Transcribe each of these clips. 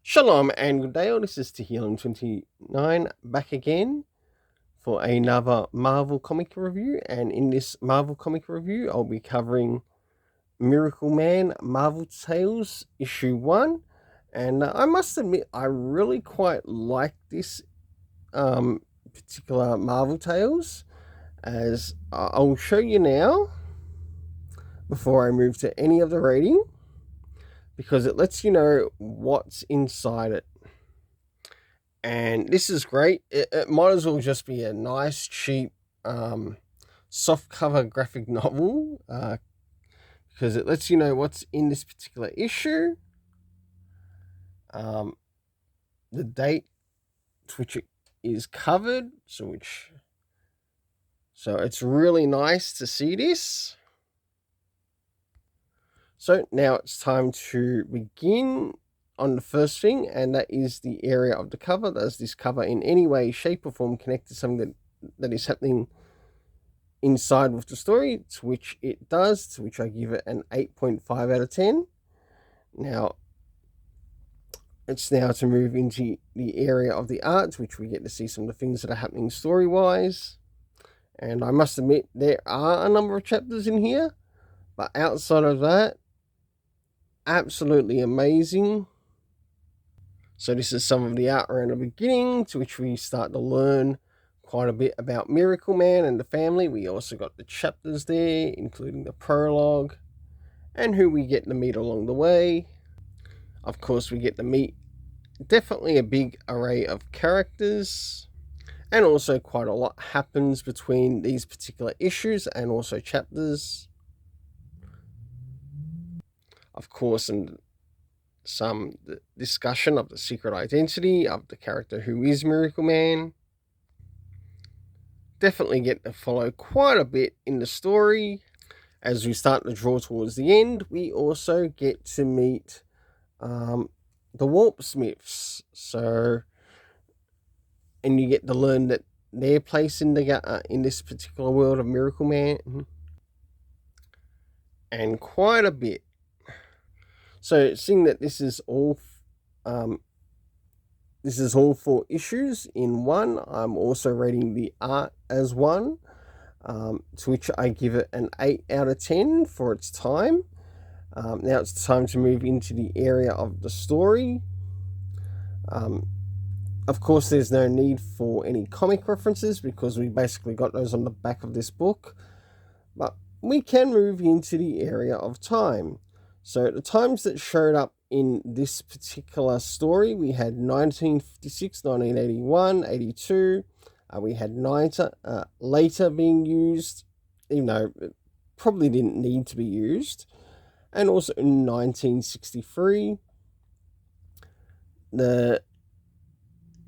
Shalom and good day. This is Tehillim29 back again for another Marvel comic review. And in this Marvel comic review, I'll be covering Miracleman Marvel Tales issue 1. And I must admit, I really quite like this particular Marvel Tales, as I'll show you now before I move to any of the rating, because it lets you know what's inside it. And this is great. It might as well just be a nice, cheap, soft cover graphic novel, because it lets you know what's in this particular issue, the date to which it is covered, so it's really nice to see this. So now it's time to begin on the first thing, and that is the area of the cover. Does this cover in any way, shape, or form connect to something that is happening inside with the story? To which it does, to which I give it an 8.5 out of 10. Now, it's now to move into the area of the art, to which we get to see some of the things that are happening story-wise. And I must admit, there are a number of chapters in here, but outside of that, absolutely amazing. So this is some of the art around the beginning, to which we start to learn quite a bit about Miracleman and the family. We also got the chapters there, including the prologue, and who we get to meet along the way. Of course, we get to meet definitely a big array of characters, and also quite a lot happens between these particular issues and also chapters. Of course, and some discussion of the secret identity of the character who is Miracleman. Definitely get to follow quite a bit in the story. As we start to draw towards the end, we also get to meet the Warp Smiths. And you get to learn that their place in this particular world of Miracleman, and quite a bit. So, seeing that this is all 4 issues in one, I'm also rating the art as 1, to which I give it an 8 out of 10 for its time. Now it's time to move into the area of the story. Of course, there's no need for any comic references because we basically got those on the back of this book. But we can move into the area of time. So the times that showed up in this particular story, we had 1956, 1981, 82. We had later being used, even though it probably didn't need to be used. And also in 1963. The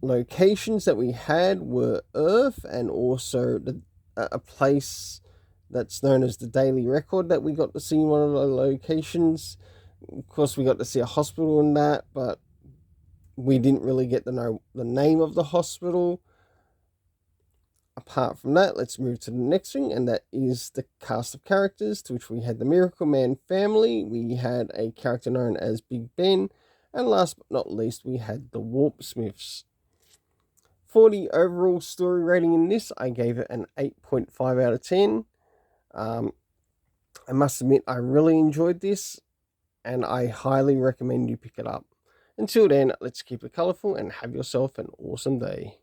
locations that we had were Earth, and also a place that's known as the Daily Record that we got to see in one of the locations. Of course, we got to see a hospital in that, but we didn't really get to know the name of the hospital. Apart from that, let's move to the next thing, and that is the cast of characters, to which we had the Miracleman family, we had a character known as Big Ben, and last but not least, we had the Warp Smiths. For the overall story rating in this, I gave it an 8.5 out of 10. I must admit, I really enjoyed this, and I highly recommend you pick it up. Until then, let's keep it colourful and have yourself an awesome day.